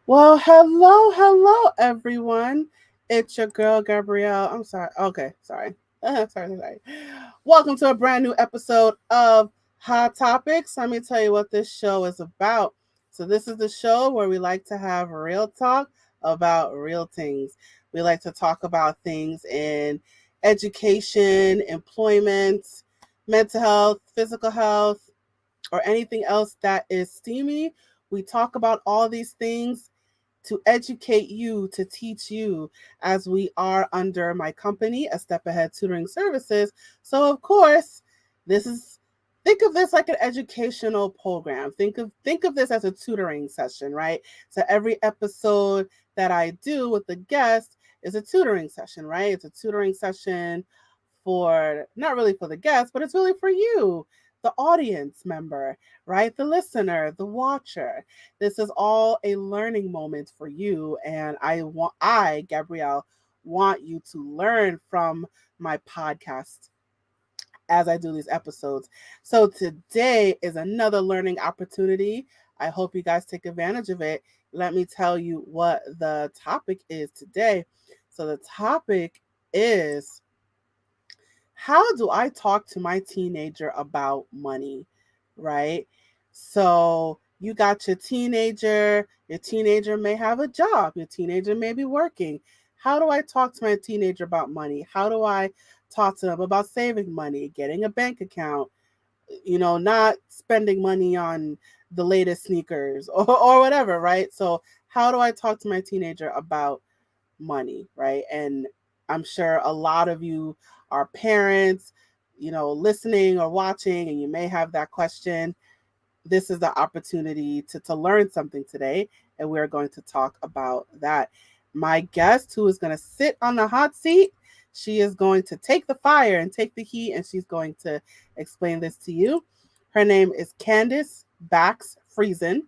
Well, hello, everyone. It's your girl, Gabrielle. I'm sorry. Okay, sorry. Sorry. Welcome to a brand new episode of Hot Topics. Let me tell you what this show is about. So, this is the show where we like to have real talk about real things. We like to talk about things in education, employment, mental health, physical health, or anything else that is steamy. We talk about all these things to educate you, to teach you, as we are under my company, A Step Ahead Tutoring Services. So, of course, this is think of this like an educational program. Think of this as a tutoring session, right? So every episode that I do with the guest is a tutoring session, right? It's a tutoring session for not really for the guest, but it's really for you, the audience member, right? The listener, the watcher. This is all a learning moment for you. And Gabrielle, want you to learn from my podcast as I do these episodes. So today is another learning opportunity. I hope you guys take advantage of it. Let me tell you what the topic is today. So the topic is, how do I talk to my teenager about money? Right? So you got your teenager may have a job, your teenager may be working. How do I talk to my teenager about money? How do I talk to them about saving money, getting a bank account, not spending money on the latest sneakers or whatever, right? So, how do I talk to my teenager about money, right? And I'm sure a lot of you are parents, listening or watching, and you may have that question. This is the opportunity to learn something today, and we're going to talk about that. My guest, who is going to sit on the hot seat, she is going to take the fire and take the heat, and she's going to explain this to you. Her name is Candice Bakx-Friesen,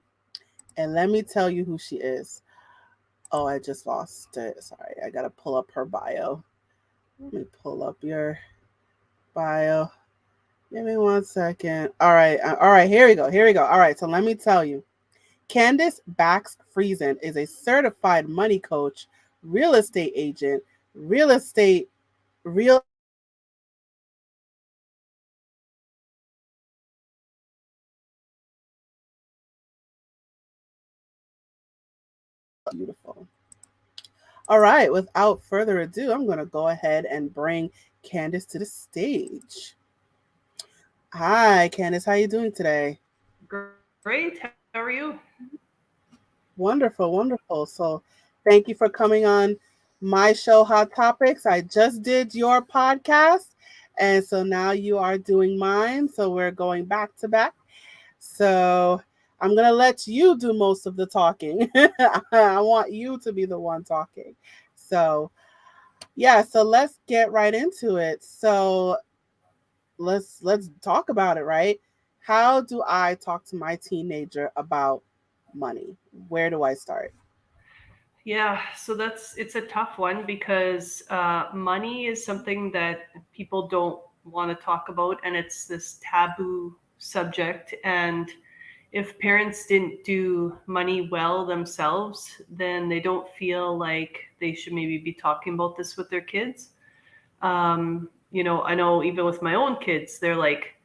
and let me tell you who she is. Oh, I just lost it. Sorry, I gotta pull up her bio. Let me pull up your bio. Give me 1 second. All right. Here we go. All right, so let me tell you. Candice Bakx-Friesen is a certified money coach, real estate agent, real estate, real beautiful. All right, without further ado, I'm gonna go ahead and bring Candice to the stage. Hi, Candice. How you doing today? Great. How are you? Wonderful, wonderful. So, thank you for coming on my show, Hot Topics. I just did your podcast, and so now you are doing mine. So, we're going back to back. So, I'm going to let you do most of the talking. I want you to be the one talking. So, yeah, so let's get right into it. So, let's talk about it, right? How do I talk to my teenager about money? Where do I start? Yeah, so it's a tough one because money is something that people don't want to talk about, and it's this taboo subject. And if parents didn't do money well themselves, then they don't feel like they should maybe be talking about this with their kids. I know even with my own kids, they're like,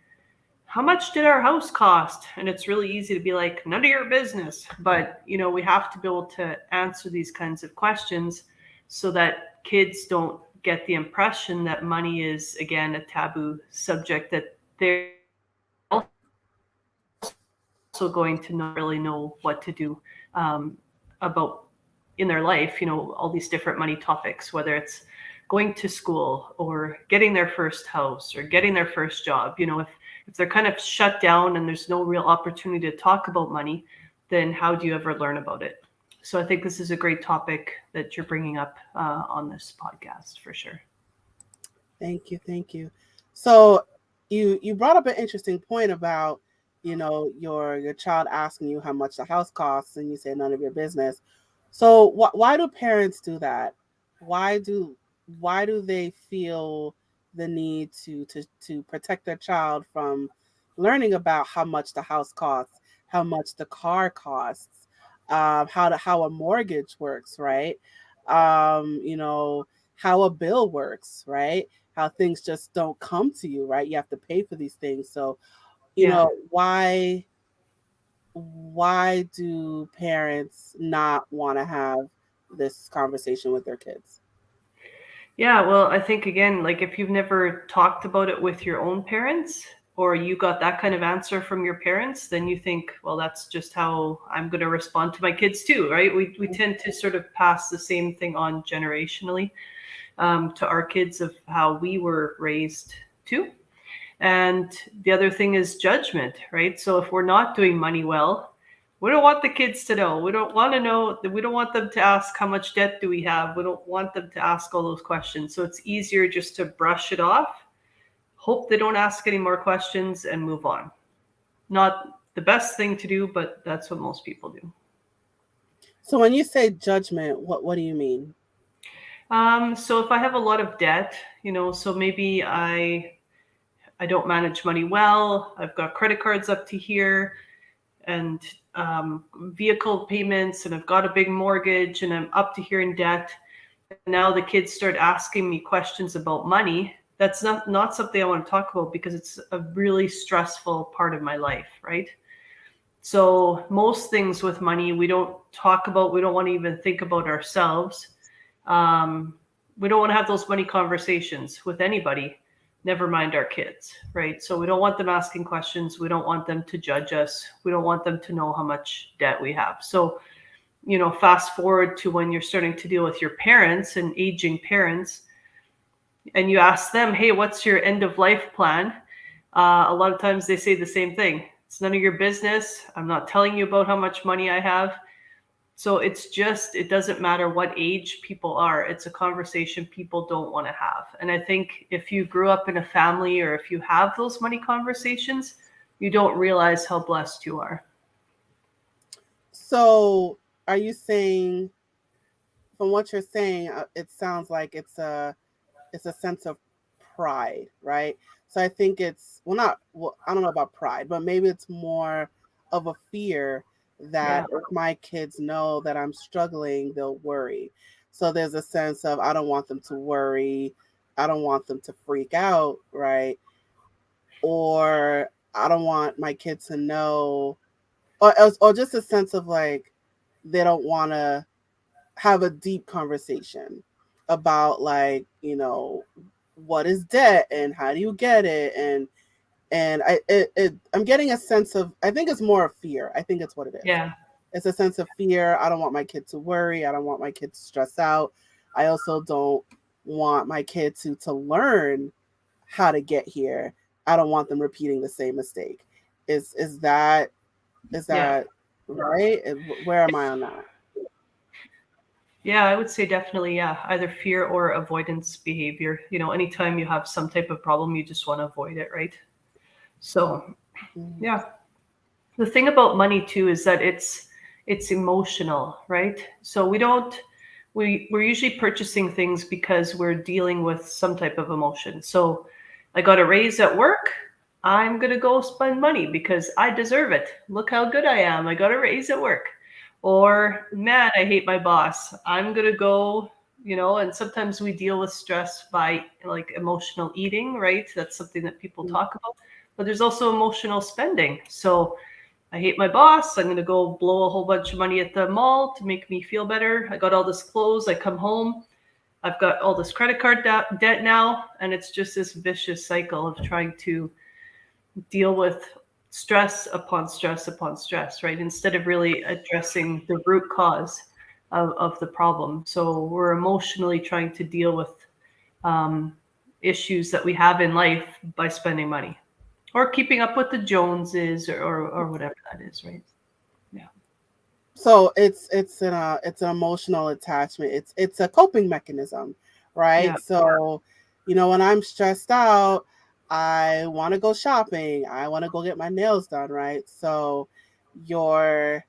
how much did our house cost? And it's really easy to be like, none of your business. But, we have to be able to answer these kinds of questions so that kids don't get the impression that money is, again, a taboo subject, that they're also going to not really know what to do about in their life, all these different money topics, whether it's going to school or getting their first house or getting their first job. If they're kind of shut down and there's no real opportunity to talk about money, then how do you ever learn about it? So I think this is a great topic that you're bringing up on this podcast for sure. Thank you. So you brought up an interesting point about your child asking you how much the house costs, and you say none of your business. So why do parents do that? Why do why do they feel the need to protect their child from learning about how much the house costs, how much the car costs? how a mortgage works, right? You know, how a bill works, right? How things just don't come to you, right? You have to pay for these things. So, you Yeah. know, why do parents not want to have this conversation with their kids? Yeah, well, I think again, like if you've never talked about it with your own parents or you got that kind of answer from your parents, then you think, well, that's just how I'm going to respond to my kids too, right? We tend to sort of pass the same thing on generationally to our kids of how we were raised too. And the other thing is judgment, right? So if we're not doing money well, we don't want the kids to know. We don't want to know. We don't want them to ask how much debt do we have. We don't want them to ask all those questions. So it's easier just to brush it off, hope they don't ask any more questions, and move on. Not the best thing to do, but that's what most people do. So when you say judgment, what do you mean? So if I have a lot of debt, so maybe I don't manage money well. I've got credit cards up to here and vehicle payments, and I've got a big mortgage, and I'm up to here in debt. And now the kids start asking me questions about money. That's not something I want to talk about because it's a really stressful part of my life, right? So most things with money we don't talk about. We don't want to even think about ourselves. Um, we don't want to have those money conversations with anybody, never mind our kids, right? So we don't want them asking questions. We don't want them to judge us. We don't want them to know how much debt we have. So, fast forward to when you're starting to deal with your parents and aging parents, and you ask them, hey, what's your end of life plan? A lot of times they say the same thing. It's none of your business. I'm not telling you about how much money I have. So it doesn't matter what age people are. It's a conversation people don't want to have. And I think if you grew up in a family or if you have those money conversations, you don't realize how blessed you are. So are you saying, from what you're saying, it sounds like it's a sense of pride, right? So I think it's, well, not, well, I don't know about pride, but maybe it's more of a fear that Yeah. if my kids know that I'm struggling, they'll worry. So there's a sense of, I don't want them to worry, I don't want them to freak out, right? Or I don't want my kids to know, or just a sense of like they don't want to have a deep conversation about, like, what is debt and how do you get it, and I'm getting a sense of, I think it's more of fear. I think it's what it is. Yeah. It's a sense of fear. I don't want my kid to worry. I don't want my kid to stress out. I also don't want my kid to learn how to get here. I don't want them repeating the same mistake. Is Yeah. that right? Where am I on that? Yeah, I would say definitely, yeah, either fear or avoidance behavior. Anytime you have some type of problem, you just want to avoid it, right? So, Mhm. yeah. The thing about money too is that it's emotional, right? So we're usually purchasing things because we're dealing with some type of emotion. So I got a raise at work. I'm going to go spend money because I deserve it. Look how good I am. I got a raise at work. Or, man, I hate my boss. I'm going to go, and sometimes we deal with stress by like emotional eating, right? That's something that people talk about. But there's also emotional spending. So I hate my boss. I'm going to go blow a whole bunch of money at the mall to make me feel better. I got all this clothes. I come home. I've got all this credit card debt now. And it's just this vicious cycle of trying to deal with stress upon stress upon stress, right? Instead of really addressing the root cause of the problem. So we're emotionally trying to deal with um, issues that we have in life by spending money or keeping up with the Joneses or whatever that is, right? Yeah. So it's an emotional attachment. It's a coping mechanism, Yeah. right? So, when I'm stressed out, I want to go shopping. I want to go get my nails done, right? So your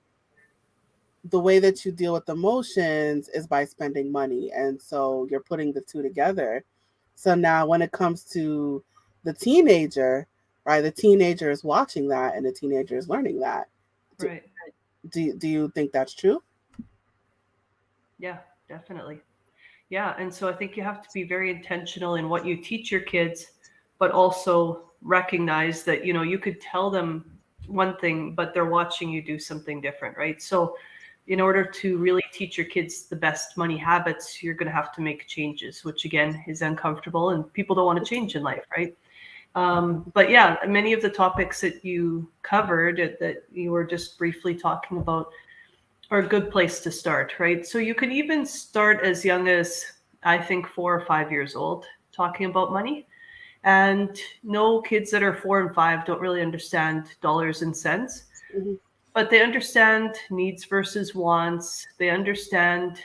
the way that you deal with emotions is by spending money, and so you're putting the two together. So now when it comes to the teenager, right? The teenager is watching that and the teenager is learning that. Right. Do you think that's true? Yeah, definitely. Yeah, and so I think you have to be very intentional in what you teach your kids, but also recognize that, you could tell them one thing, but they're watching you do something different, right? So in order to really teach your kids the best money habits, you're going to have to make changes, which again is uncomfortable and people don't want to change in life, right? But yeah, many of the topics that you covered that you were just briefly talking about are a good place to start, right? So you can even start as young as, I think, 4 or 5 years old talking about money. And no, kids that are 4 and 5 don't really understand dollars and cents, Hmm. but they understand needs versus wants. They understand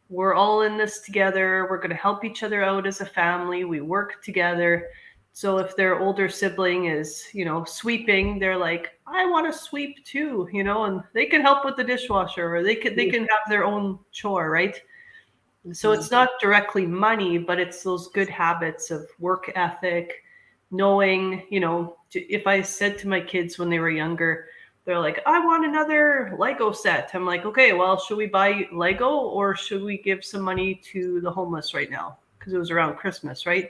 we're all in this together. We're going to help each other out as a family. We work together. So if their older sibling is, sweeping, they're like, I want to sweep too, and they can help with the dishwasher or they can have their own chore, right? So Hmm. it's not directly money, but it's those good habits of work ethic, knowing, if I said to my kids when they were younger, they're like, I want another Lego set. I'm like, okay, well, should we buy Lego or should we give some money to the homeless right now? Because it was around Christmas, right?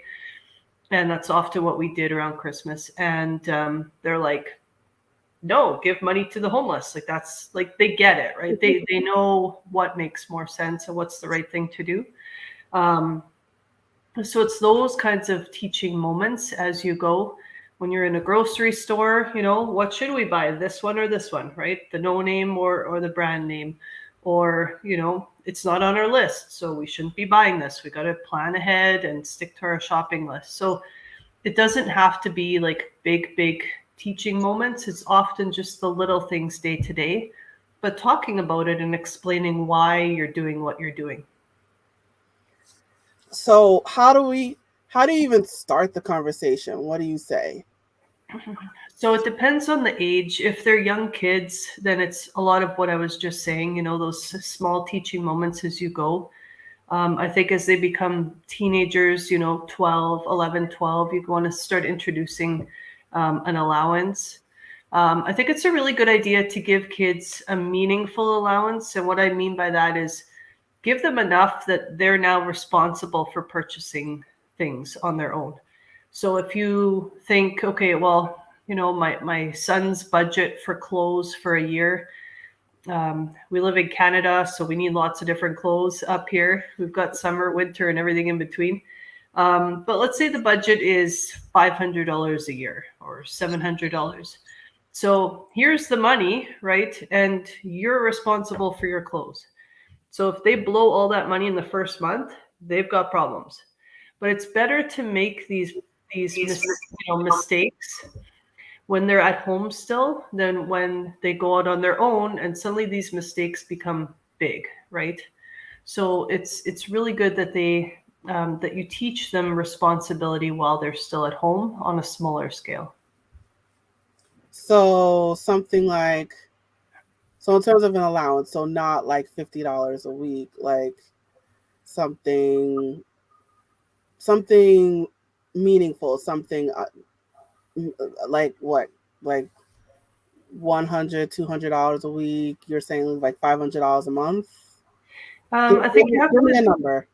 And that's often what we did around Christmas. And they're like, no, give money to the homeless. Like that's like they get it, right? They know what makes more sense and what's the right thing to do. Um, so it's those kinds of teaching moments as you go. When you're in a grocery store, what should we buy? This one or this one, right? The no name or the brand name. Or, it's not on our list, so we shouldn't be buying this. We got to plan ahead and stick to our shopping list. So it doesn't have to be like big teaching moments. It's often just the little things day to day, but talking about it and explaining why you're doing what you're doing. So how do you even start the conversation? What do you say? So it depends on the age. If they're young kids, then it's a lot of what I was just saying, those small teaching moments as you go. I think as they become teenagers, 12, 11, 12, you want to start introducing an allowance. I think it's a really good idea to give kids a meaningful allowance. And what I mean by that is give them enough that they're now responsible for purchasing things on their own. So if you think, okay, well, my son's budget for clothes for a year, we live in Canada, so we need lots of different clothes up here. We've got summer, winter, and everything in between. But let's say the budget is $500 a year or $700. So here's the money, right? And you're responsible for your clothes. So if they blow all that money in the first month, they've got problems. But it's better to make mistakes when they're at home still than when they go out on their own and suddenly these mistakes become big, right? So it's really good that that you teach them responsibility while they're still at home on a smaller scale. So something like, so in terms of an allowance, so not like $50 a week, like something something meaningful, something like what, like 100, $200 a week. You're saying like $500 a month. Give, I give think me you have give me to a number.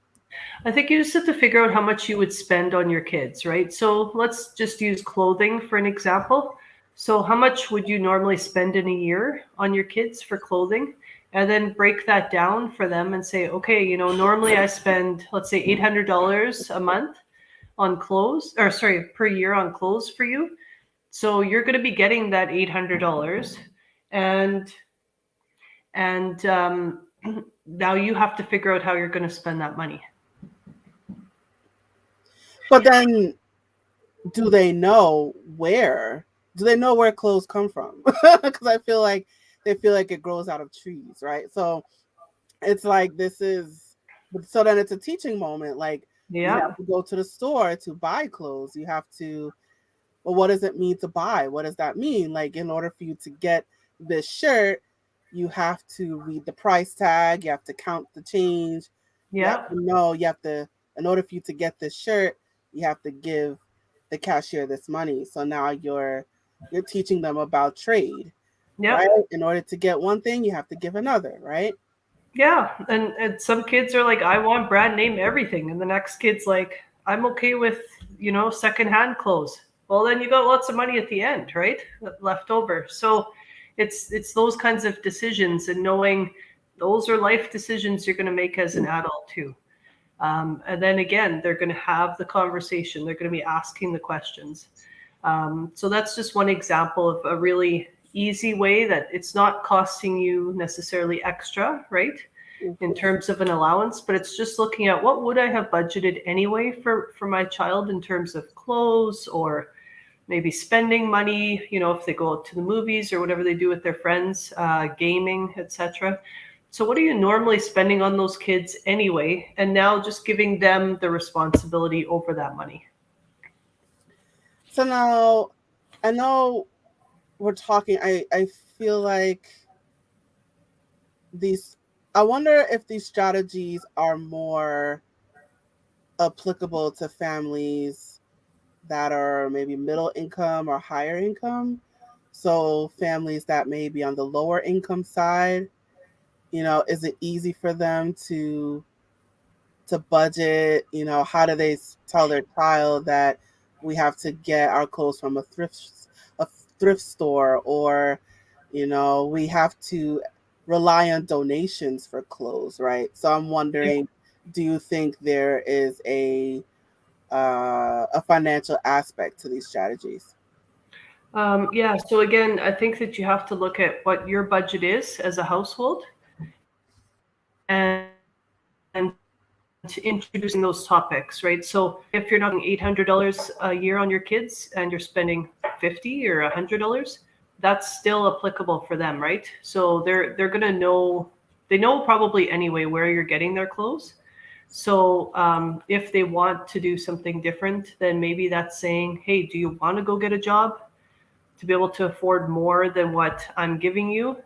I think you just have to figure out how much you would spend on your kids, right? So let's just use clothing for an example. So, how much would you normally spend in a year on your kids for clothing? And then break that down for them and say, okay, normally I spend, let's say, $800 a month on clothes, or sorry, per year on clothes for you. So, you're going to be getting that $800. And, and now you have to figure out how you're going to spend that money. But then, do they know where? Do they know where clothes come from? Because I feel like they feel like it grows out of trees, right? So it's like this is, so then it's a teaching moment. Like you Yeah. have to go to the store to buy clothes. You have to, well, what does it mean to buy? What does that mean? Like, in order for you to get this shirt, you have to read the price tag, you have to count the change, you have Yeah. to know, you have to, in order for you to get this shirt, you have to give the cashier this money. So now you're teaching them about trade. Yep. right? In order to get one thing, you have to give another, right? Yeah, and some kids are like, I want brand name everything, and the next kid's like, I'm okay with secondhand clothes. Well, then you got lots of money at the end, right? Left over. So it's those kinds of decisions, and knowing those are life decisions you're going to make as an adult too. And then again, they're going to have the conversation. They're going to be asking the questions. So that's just one example of a really easy way that it's not costing you necessarily extra, right? In Mhm. terms of an allowance, but it's just looking at what would I have budgeted anyway for my child in terms of clothes or maybe spending money, if they go out to the movies or whatever they do with their friends, gaming, etc. So what are you normally spending on those kids anyway? And now just giving them the responsibility over that money. So now, I know we're talking. I feel like these. I wonder if these strategies are more applicable to families that are maybe middle income or higher income. So families that may be on the lower income side, is it easy for them to budget? How do they tell their child that we have to get our clothes from a thrift store, or we have to rely on donations for clothes, right? So I'm wondering, do you think there is a financial aspect to these strategies? Yeah, so again, I think that you have to look at what your budget is as a household and introducing those topics, right? So if you're not spending $800 a year on your kids and you're spending 50 or $100, that's still applicable for them, right? So they're gonna know, they know probably anyway where you're getting their clothes. So if they want to do something different, then maybe that's saying, hey, do you want to go get a job to be able to afford more than what I'm giving you?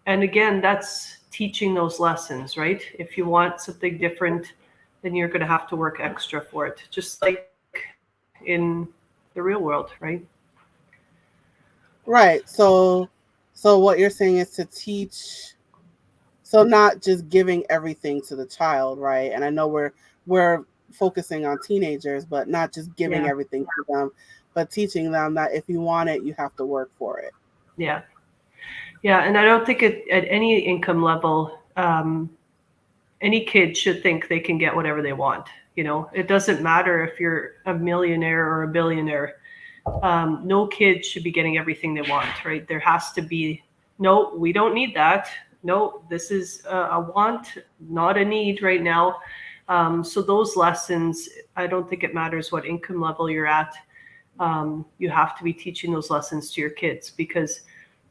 And again, that's teaching those lessons, right? If you want something different, then you're going to have to work extra for it, just like in the real world, right? Right. So what you're saying is to teach, so not just giving everything to the child, right? And I know we're focusing on teenagers, but not just giving Yeah, everything to them, but teaching them that if you want it, you have to work for it. yeah, yeah. And I don't think at any income level, any kid should think they can get whatever they want. It doesn't matter if you're a millionaire or a billionaire. No kid should be getting everything they want, right? There has to be, no, we don't need that. No, this is a want, not a need right now. So those lessons, I don't think it matters what income level you're at. You have to be teaching those lessons to your kids because,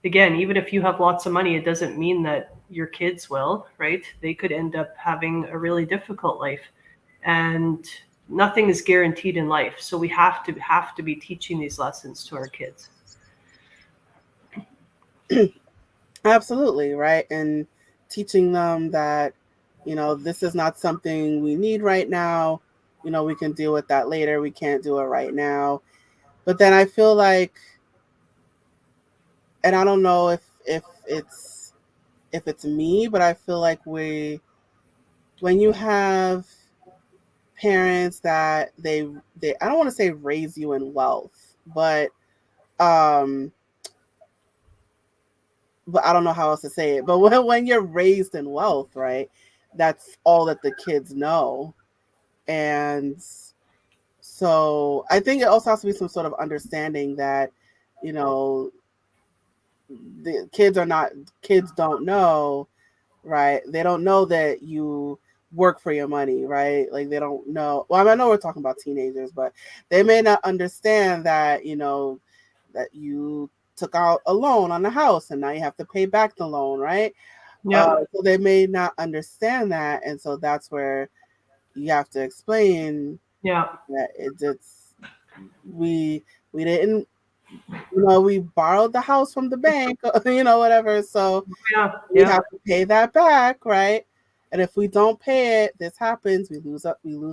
again, even if you have lots of money, it doesn't mean that your kids will, right? They could end up having a really difficult life, and nothing is guaranteed in life. So we have to be teaching these lessons to our kids. Absolutely, right? And teaching them that, this is not something we need right now. We can deal with that later. We can't do it right now. But then I feel like, and I don't know if it's me, but I feel like when you have parents that they I don't want to say raise you in wealth, but um I don't know how else to say it. But when you're raised in wealth, right? That's all that the kids know. And so I think it also has to be some sort of understanding that, you know, the kids don't know, right? They don't know that you work for your money, right? Like they don't know. Well, I mean, I know we're talking about teenagers, but they may not understand that, that you took out a loan on the house and now you have to pay back the loan, right? Yep. So they may not understand that, and so that's where you have to explain Yeah. that we we didn't, we borrowed the house from the bank, whatever. So Yeah. we Yeah. have to pay that back, right? And if we don't pay it, this happens. We lose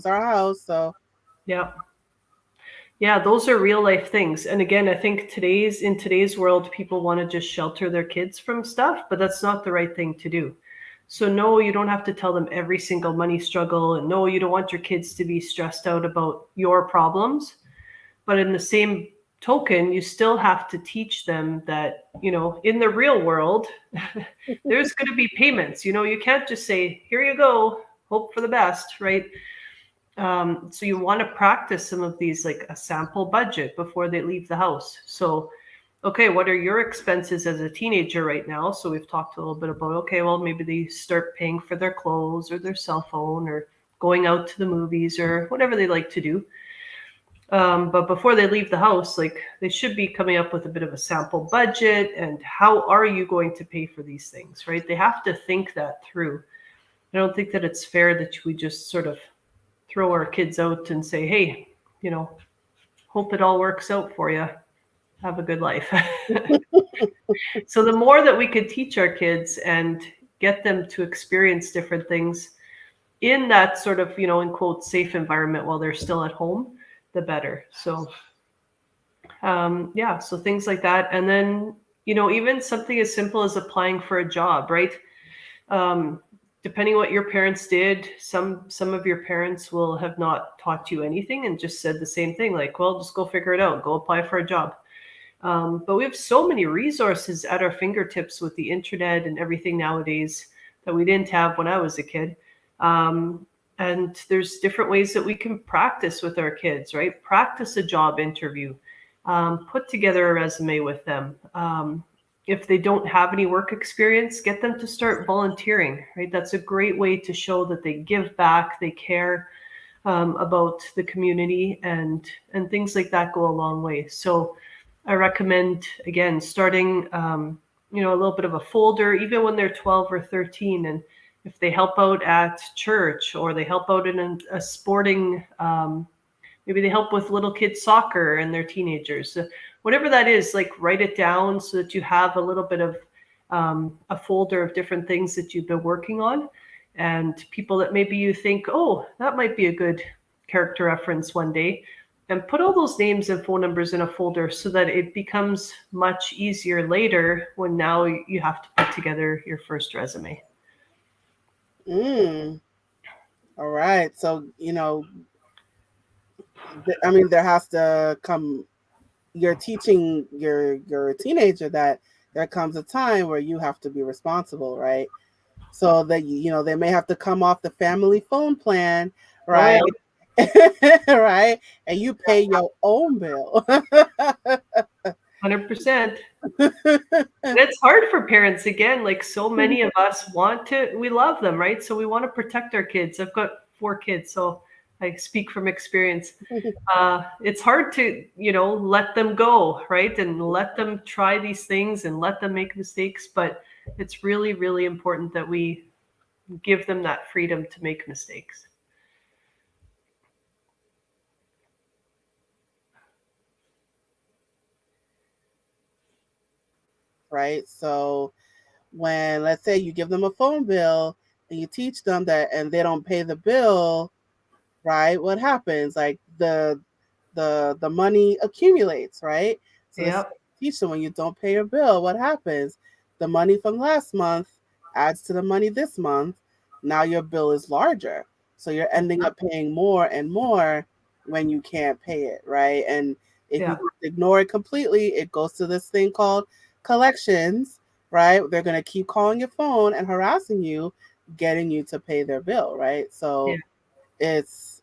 our house. So Yeah. Yeah, those are real life things. And again, I think in today's world, people want to just shelter their kids from stuff, but that's not the right thing to do. So no, you don't have to tell them every single money struggle, and no, you don't want your kids to be stressed out about your problems. But in the same token, you still have to teach them that, in the real world, there's going to be payments. You can't just say, here you go, hope for the best, right? So you want to practice some of these, like a sample budget before they leave the house. So, okay, what are your expenses as a teenager right now? So we've talked a little bit about, okay, well, maybe they start paying for their clothes or their cell phone or going out to the movies or whatever they like to do. But before they leave the house, like they should be coming up with a bit of a sample budget and how are you going to pay for these things, right? They have to think that through. I don't think that it's fair that we just sort of throw our kids out and say, hey, you know, hope it all works out for you. Have a good life. So the more that we could teach our kids and get them to experience different things in that sort of, in quotes, safe environment while they're still at home, the better. So, yeah, so things like that. And then, even something as simple as applying for a job, right? Um, Depending what your parents did, some of your parents will have not taught you anything and just said the same thing, like, well, just go figure it out, go apply for a job. But we have so many resources at our fingertips with the internet and everything nowadays that we didn't have when I was a kid. And there's different ways that we can practice with our kids, right? Practice a job interview, put together a resume with them. If they don't have any work experience, get them to start volunteering, right? That's a great way to show that they give back, they care about the community, and things like that go a long way. So I recommend, again, starting, a little bit of a folder, even when they're 12 or 13. And if they help out at church or they help out in a sporting, maybe they help with little kids soccer and they're teenagers. So whatever that is, like write it down so that you have a little bit of a folder of different things that you've been working on and people that maybe you think, oh, that might be a good character reference one day. And put all those names and phone numbers in a folder so that it becomes much easier later when now you have to put together your first resume. Mm. All right. So, I mean, there has to come. You're teaching your teenager that there comes a time where you have to be responsible, right? So that they may have to come off the family phone plan, Oh, right? yeah. Right, and you pay your own bill. 100%. And it's hard for parents again, like so many of us we love them, right? So we want to protect our kids. I've got 4 kids, so I speak from experience. It's hard to, let them go, right? And let them try these things and let them make mistakes. But it's really, really important that we give them that freedom to make mistakes. Right, so when, let's say, you give them a phone bill and you teach them that and they don't pay the bill, right, what happens? Like the money accumulates, right? So Yeah. this teach them, when you don't pay your bill, what happens? The money from last month adds to the money this month. Now your bill is larger. So you're ending up paying more and more when you can't pay it, right? And if you Yeah. ignore it completely, it goes to this thing called collections, right? They're going to keep calling your phone and harassing you, getting you to pay their bill, right? Yeah. So it's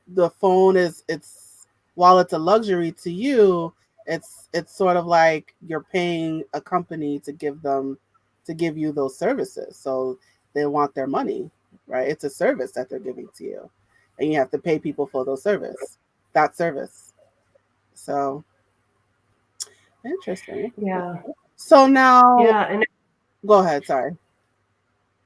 the phone is it's while it's a luxury to you, it's sort of like you're paying a company to give you those services. So they want their money, right? It's a service that they're giving to you, and you have to pay people for that service. So interesting. Yeah. So now, Yeah. And go ahead. Sorry.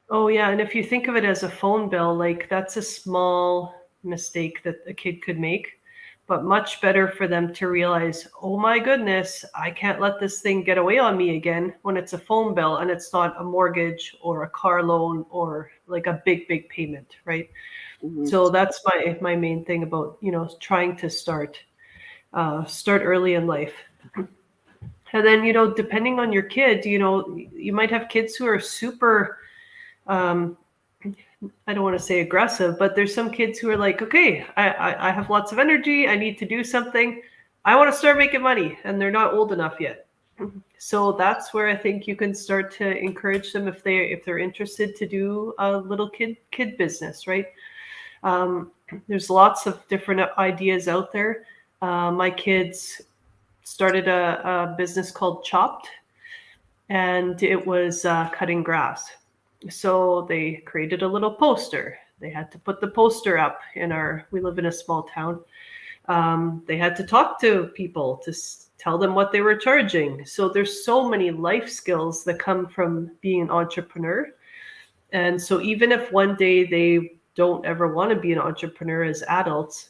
oh, yeah. And if you think of it as a phone bill, like that's a small mistake that a kid could make. but much better for them to realize, oh my goodness, I can't let this thing get away on me again when it's a phone bill and it's not a mortgage or a car loan or like a big payment, right? Hmm. So that's my main thing about, trying to start early in life. And then, depending on your kid, you might have kids who are super, um, I don't want to say aggressive, but there's some kids who are like, okay, I have lots of energy. I need to do something. I want to start making money, and they're not old enough yet. So that's where I think you can start to encourage them if they're interested to do a little kid business, right? Um, there's lots of different ideas out there. My kids started a business called Chopped, and it was cutting grass. So they created a little poster. They had to put the poster up we live in a small town. They had to talk to people to tell them what they were charging. So there's so many life skills that come from being an entrepreneur. And so even if one day they don't ever want to be an entrepreneur as adults,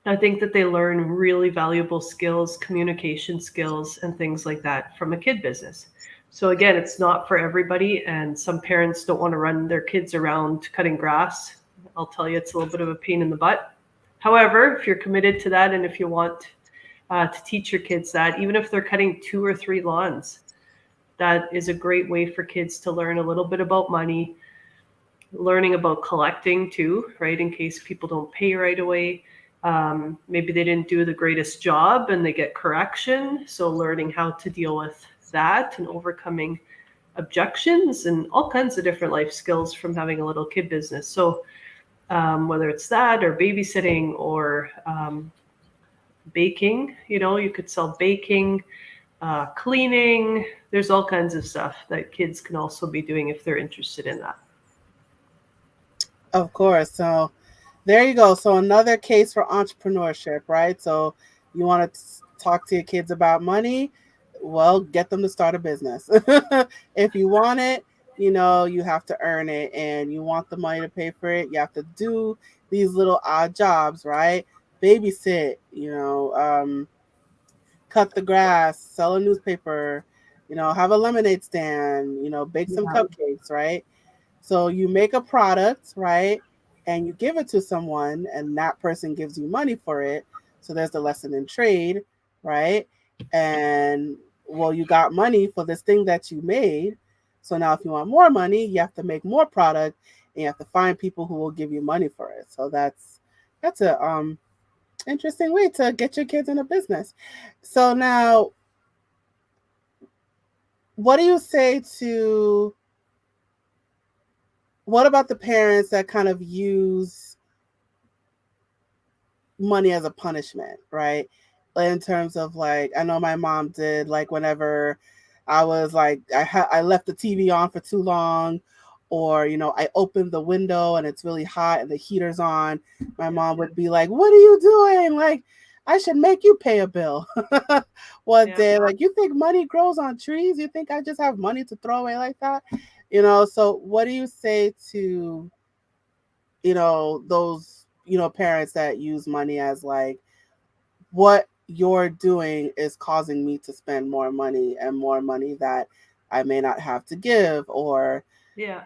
I think that they learn really valuable skills, communication skills, and things like that from a kid business. So again, it's not for everybody, and some parents don't want to run their kids around cutting grass. I'll tell you, it's a little bit of a pain in the butt. However, if you're committed to that and if you want to teach your kids that, even if they're cutting 2 or 3 lawns, that is a great way for kids to learn a little bit about money, learning about collecting too, right? In case people don't pay right away. Maybe they didn't do the greatest job and they get correction. So learning how to deal with that and overcoming objections and all kinds of different life skills from having a little kid business. So whether it's that or babysitting or baking, you could sell baking, cleaning. There's all kinds of stuff that kids can also be doing if they're interested in that. Of course. So there you go. So another case for entrepreneurship, right? So you want to talk to your kids about money? Well, get them to start a business. If you want it, you have to earn it, and you want the money to pay for it. You have to do these little odd jobs, right? Babysit, cut the grass, sell a newspaper, have a lemonade stand, bake some Yeah. cupcakes, right? So you make a product, right? And you give it to someone, and that person gives you money for it. So there's the lesson in trade, right? And well, you got money for this thing that you made. So now, if you want more money, you have to make more product, and you have to find people who will give you money for it. So that's a interesting way to get your kids in a business. So now, what do you say to what about the parents that kind of use money as a punishment, right? In terms of like, I know my mom did, like whenever I was like, I left the TV on for too long, or I opened the window and it's really hot and the heater's on. My Yeah. mom would be like, "What are you doing? Like, I should make you pay a bill." One Yeah. day, like, you think money grows on trees? You think I just have money to throw away like that? So what do you say to those parents that use money as like, what you're doing is causing me to spend more money, and more money that I may not have to give, or Yeah.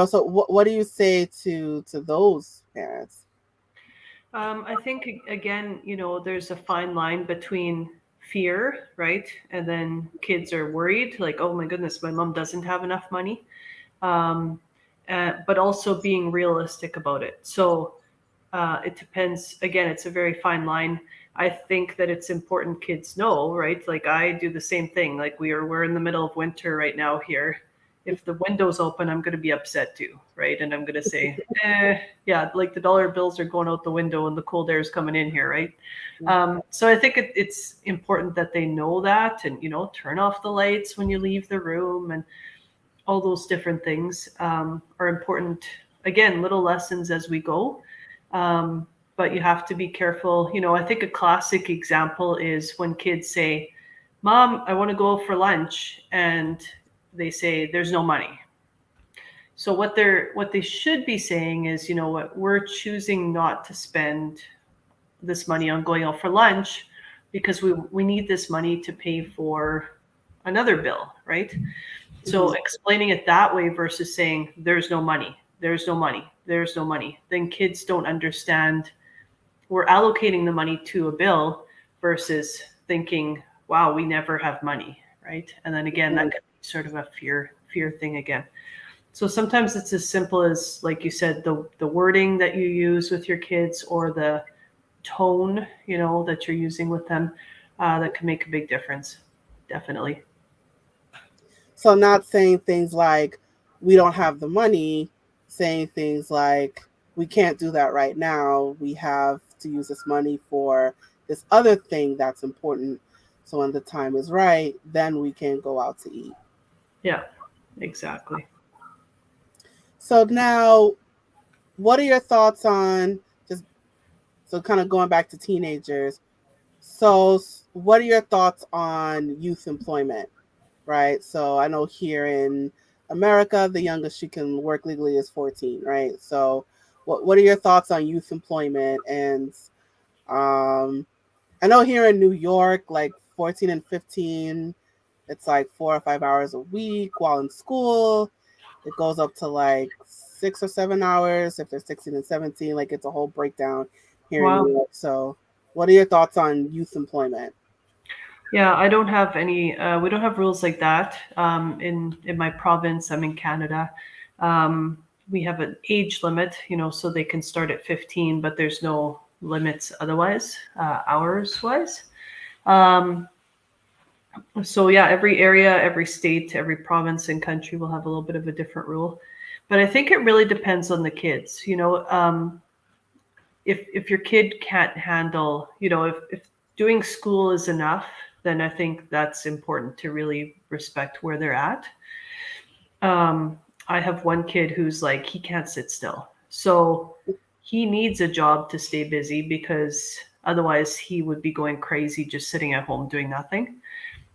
so what do you say to those parents? I think again, there's a fine line between fear, right? And then kids are worried, like, oh my goodness, my mom doesn't have enough money. Um, but also being realistic about it. So it depends. Again, it's a very fine line. I think that it's important kids know, right? Like I do the same thing. Like we're in the middle of winter right now here. If the window's open, I'm going to be upset too, right? And I'm going to say, yeah, like the dollar bills are going out the window and the cold air is coming in here, right? So I think it's important that they know that, and turn off the lights when you leave the room, and all those different things are important. Again, little lessons as we go. But you have to be careful. I think a classic example is when kids say, Mom, I want to go for lunch. And they say, there's no money. So what they should be saying is, you know what, we're choosing not to spend this money on going out for lunch because we need this money to pay for another bill, right? So Mhm. explaining it that way versus saying there's no money, there's no money, there's no money, then kids don't understand we're allocating the money to a bill versus thinking, wow, we never have money, right? And then again, that Mhm. could be sort of a fear thing again. So sometimes it's as simple as, like you said, the wording that you use with your kids or the tone, that you're using with them, that can make a big difference. Definitely. So not saying things like we don't have the money, saying things like we can't do that right now. We have to use this money for this other thing that's important. So when the time is right, then we can go out to eat. Yeah, exactly. So now, what are your thoughts on just so kind of going back to teenagers? So what are your thoughts on youth employment? Right? So I know here in America, the youngest you can work legally is 14, right? So what are your thoughts on youth employment? And um, I know here in New York, like 14 and 15, it's like 4 or 5 hours a week while in school. It goes up to like 6 or 7 hours if they're 16 and 17. Like it's a whole breakdown here in New Wow. York. So what are your thoughts on youth employment? Yeah, I don't have any. We don't have rules like that. In my province, I'm in Canada. Um, we have an age limit, so they can start at 15, but there's no limits otherwise, hours wise. Um, so yeah, every area, every state, every province and country will have a little bit of a different rule. But I think it really depends on the kids. If your kid can't handle, if doing school is enough, then I think that's important to really respect where they're at. um, I have one kid who's like he can't sit still, so he needs a job to stay busy because otherwise he would be going crazy just sitting at home doing nothing.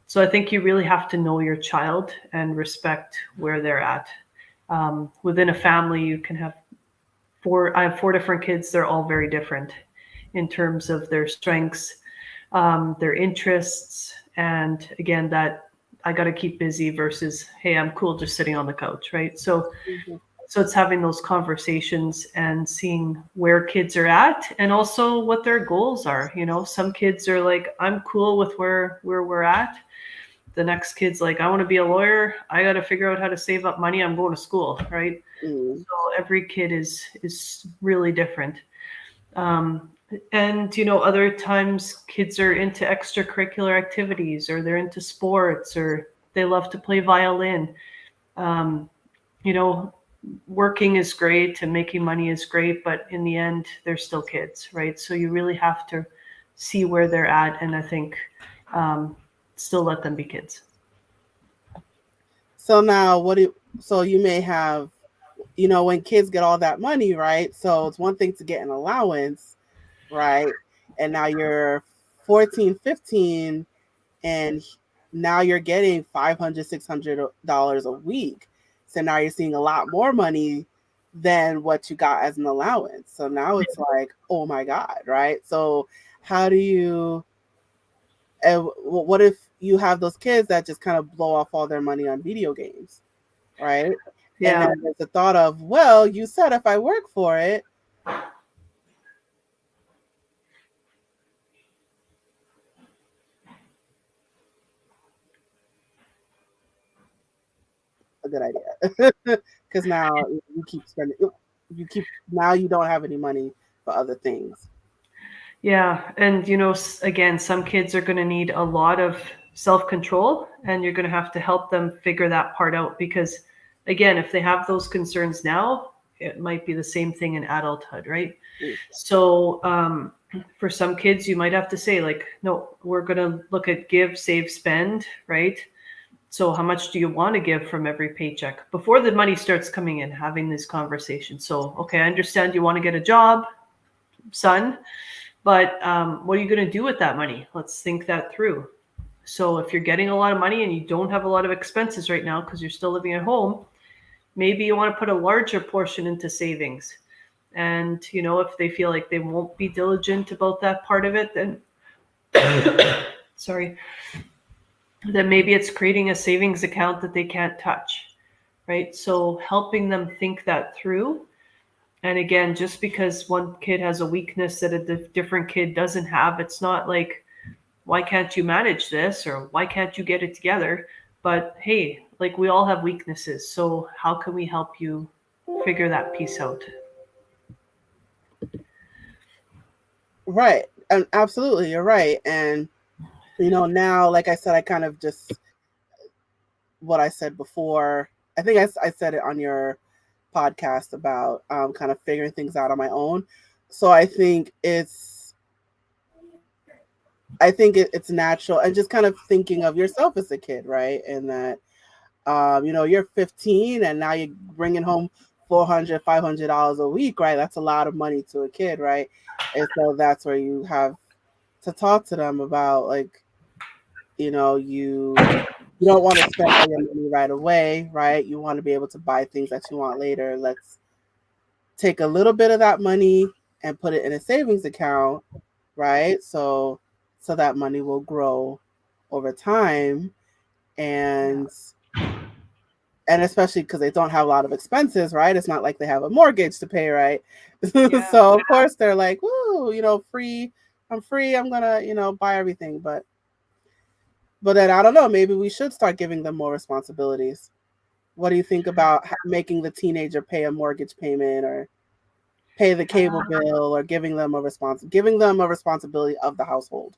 So I think you really have to know your child and respect where they're at. Within a family you can have I have four different kids. They're all very different in terms of their strengths, their interests, and again, that I got to keep busy versus, hey, I'm cool just sitting on the couch, right? Mhm. So it's having those conversations and seeing where kids are at and also what their goals are. Some kids are like, I'm cool with where we're at. The next kid's like, I want to be a lawyer. I got to figure out how to save up money. I'm going to school, right? Mm. So every kid is really different. Um, and other times kids are into extracurricular activities or they're into sports or they love to play violin. Um, you know, Working is great and making money is great, but in the end, they're still kids, right? So you really have to see where they're at, and I think um, still let them be kids. So now, so you may have, when kids get all that money, right? So it's one thing to get an allowance, right? And now you're 14, 15, and now you're getting $500, $600 a week. So now you're seeing a lot more money than what you got as an allowance. So now it's like, oh my God, right? So how do you, and what if you have those kids that just kind of blow off all their money on video games, right? And Yeah, then there's the thought of, well, you said if I work for it, a good idea. Because now you keep spending, now you don't have any money for other things. yeah, and again, some kids are going to need a lot of self control, and you're going to have to help them figure that part out because, again, if they have those concerns now, it might be the same thing in adulthood, right? Mm. So, for some kids, you might have to say, like, no, we're going to look at give, save, spend, right? So, how much do you want to give from every paycheck before the money starts coming in? Having these conversations. So, okay, I understand you want to get a job, son, but what are you going to do with that money? Let's think that through. So, if you're getting a lot of money and you don't have a lot of expenses right now because you're still living at home, maybe you want to put a larger portion into savings And, if they feel like they won't be diligent about that part of it, then, sorry, then maybe it's creating a savings account that they can't touch, right? So helping them think that through. And again, just because one kid has a weakness that a different kid doesn't have, it's not like, why can't you manage this or why can't you get it together? But hey, like we all have weaknesses. So how can we help you figure that piece out? Right. And absolutely, you're right. And now, like I said, I kind of just what I said before. I think I said it on your podcast about kind of figuring things out on my own. So I think it's natural, and just kind of thinking of yourself as a kid, right? And that you're 15 and now you're bringing home $400, $500 a week, right? That's a lot of money to a kid, right? And so that's where you have to talk to them about, like, you don't want to spend all your money right away, right? You want to be able to buy things that you want later. Let's take a little bit of that money and put it in a savings account, right? So that money will grow over time, and especially because they don't have a lot of expenses, right? It's not like they have a mortgage to pay, right? Yeah. So of course they're like, woo, free. I'm free. I'm gonna, buy everything. But then I don't know. Maybe we should start giving them more responsibilities. What do you think about making the teenager pay a mortgage payment, or pay the cable bill, or giving them a responsibility of the household?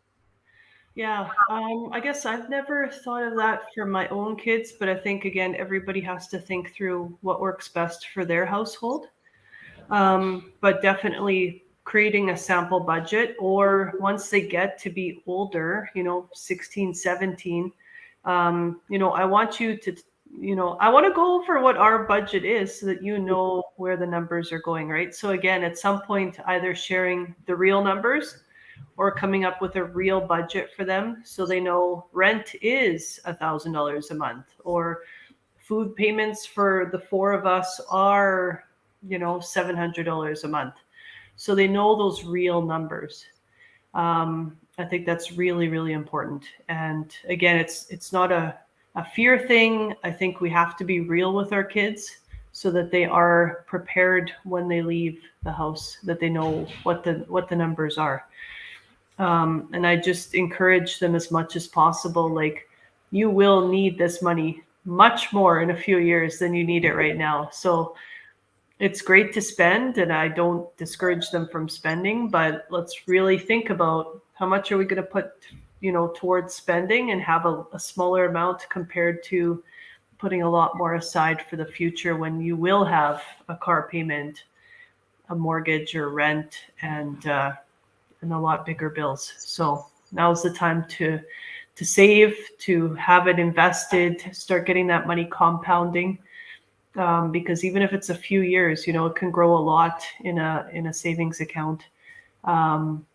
Yeah, I guess I've never thought of that for my own kids, but I think again, everybody has to think through what works best for their household. But definitely creating a sample budget, or once they get to be older, 16, 17, I want you to, I want to go over what our budget is so that you know where the numbers are going, right? So again, at some point, either sharing the real numbers or coming up with a real budget for them so they know rent is $1,000 a month, or food payments for the four of us are, $700 a month. So they know those real numbers. I think that's really, really important. And again, it's not a fear thing. I think we have to be real with our kids so that they are prepared when they leave the house, that they know what the numbers are. And I just encourage them as much as possible. Like, you will need this money much more in a few years than you need it right now. So it's great to spend, and I don't discourage them from spending, but let's really think about how much are we going to put, towards spending, and have a smaller amount compared to putting a lot more aside for the future when you will have a car payment, a mortgage or rent, and a lot bigger bills. So now's the time to save, to have it invested, start getting that money compounding. Because even if it's a few years, it can grow a lot in a savings account, um,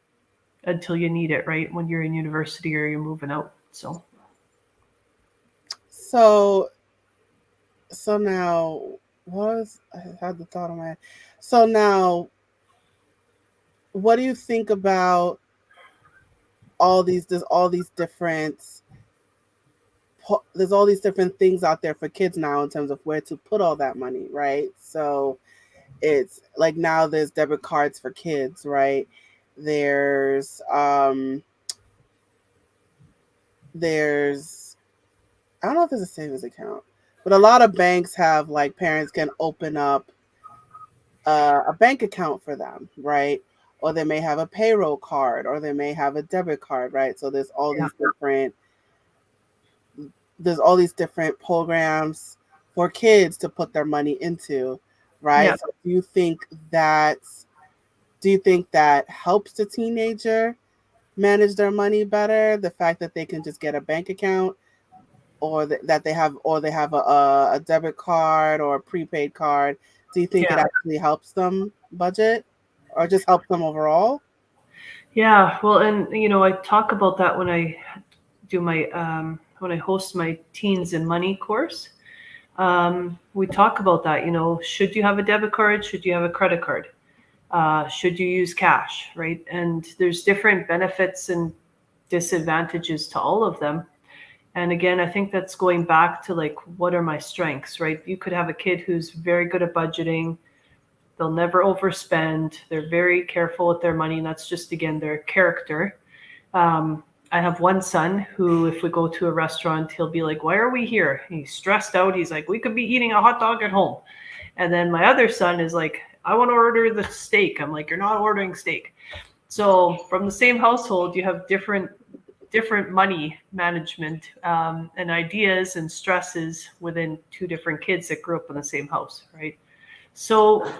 until you need it, right? When you're in university or you're moving out. So So now, I had the thought on my head. So now, what do you think about there's all these different things out there for kids now in terms of where to put all that money, right? So it's like, now there's debit cards for kids, right? There's I don't know if there's a savings account, but a lot of banks have, like, parents can open up a bank account for them, right? Or they may have a payroll card, or they may have a debit card, right? So yeah, there's all these different programs for kids to put their money into, right? yeah, So that do you think that helps the teenager manage their money better? The fact that they can just get a bank account, or that they have a debit card or a prepaid card. Do you think it yeah, actually helps them budget, or just helps them overall? yeah. Well, and I talk about that when I do my when I host my teens and money course. We talk about that. Should you have a debit card? Should you have a credit card? Should you use cash, right? And there's different benefits and disadvantages to all of them. And again, I think that's going back to like, what are my strengths, right? You could have a kid who's very good at budgeting. They'll never overspend. They're very careful with their money. And that's just, again, their character. Um, I have one son who, if we go to a restaurant, he'll be like, "Why are we here?" He's stressed out. He's like, "We could be eating a hot dog at home." And then my other son is like, "I want to order the steak." I'm like, "You're not ordering steak." So from the same household, you have different money management and ideas and stresses within two different kids that grew up in the same house, right? So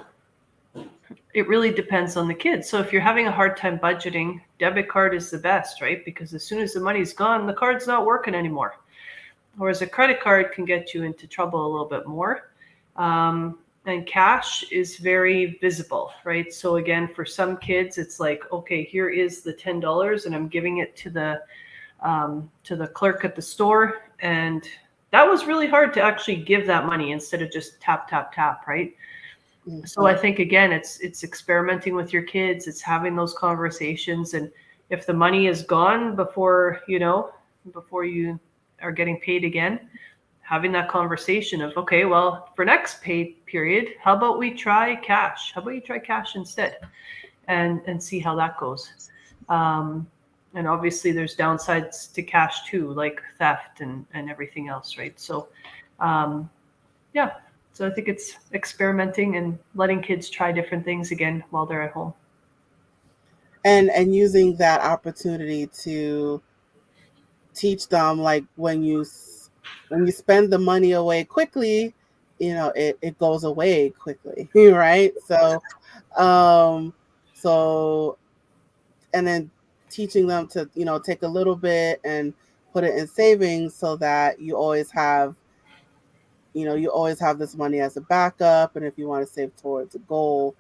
it really depends on the kid. So if you're having a hard time budgeting, debit card is the best, right? Because as soon as the money's gone, the card's not working anymore. Whereas a credit card can get you into trouble a little bit more. And cash is very visible, right? So again, for some kids, it's like, okay, here is the $10, and I'm giving it to the clerk at the store, and that was really hard to actually give that money instead of just tap tap tap, right? So I think, again, it's experimenting with your kids, it's having those conversations, and if the money is gone before you are getting paid again, having that conversation of, okay, well, for next pay period, how about we try cash? How about you try cash instead, and see how that goes. Um, and obviously, there's downsides to cash too, like theft and everything else, right? So, um, yeah. So I think it's experimenting and letting kids try different things again while they're at home. And using that opportunity to teach them, like when you spend the money away quickly, it goes away quickly. Right? Um so and then teaching them to, take a little bit and put it in savings, so that you always have this money as a backup. And if you want to save towards a goal,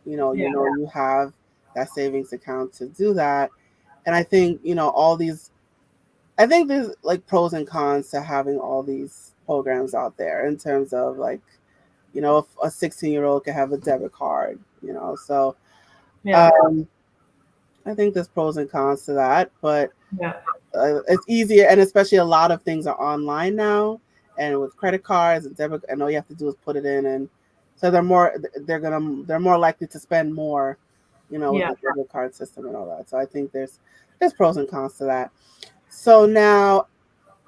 Yeah. you have that savings account to do that. And I think, I think there's like pros and cons to having all these programs out there, in terms of like, if a 16-year-old can have a debit card, so Yeah. um I think there's pros and cons to that. But Yeah. it's easier, and especially a lot of things are online now, and with credit cards and debit, and all you have to do is put it in, and so they're more likely to spend more, with Yeah. the debit card system and all that. So I think there's pros and cons to that. So now,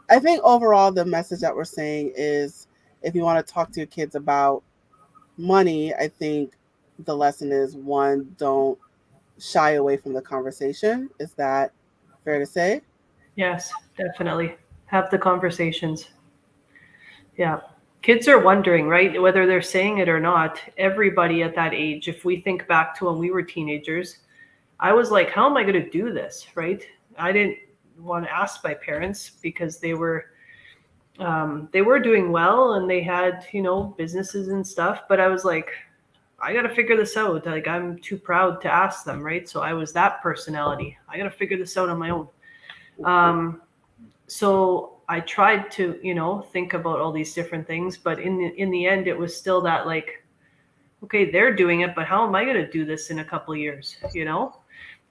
I think overall the message that we're saying is, if you want to talk to your kids about money, I think the lesson is, one, don't shy away from the conversation. Is that fair to say? Yes, definitely. Have the conversations. Yeah. Kids are wondering, right? Whether they're saying it or not, everybody at that age, if we think back to when we were teenagers, I was like, how am I going to do this? Right? I didn't want to ask my parents because they were doing well and they had, businesses and stuff. But I was like, I got to figure this out. Like, I'm too proud to ask them. Right. So I was that personality. I got to figure this out on my own. So I tried to, think about all these different things, but in the end, it was still that, like, okay, they're doing it, but how am I going to do this in a couple of years?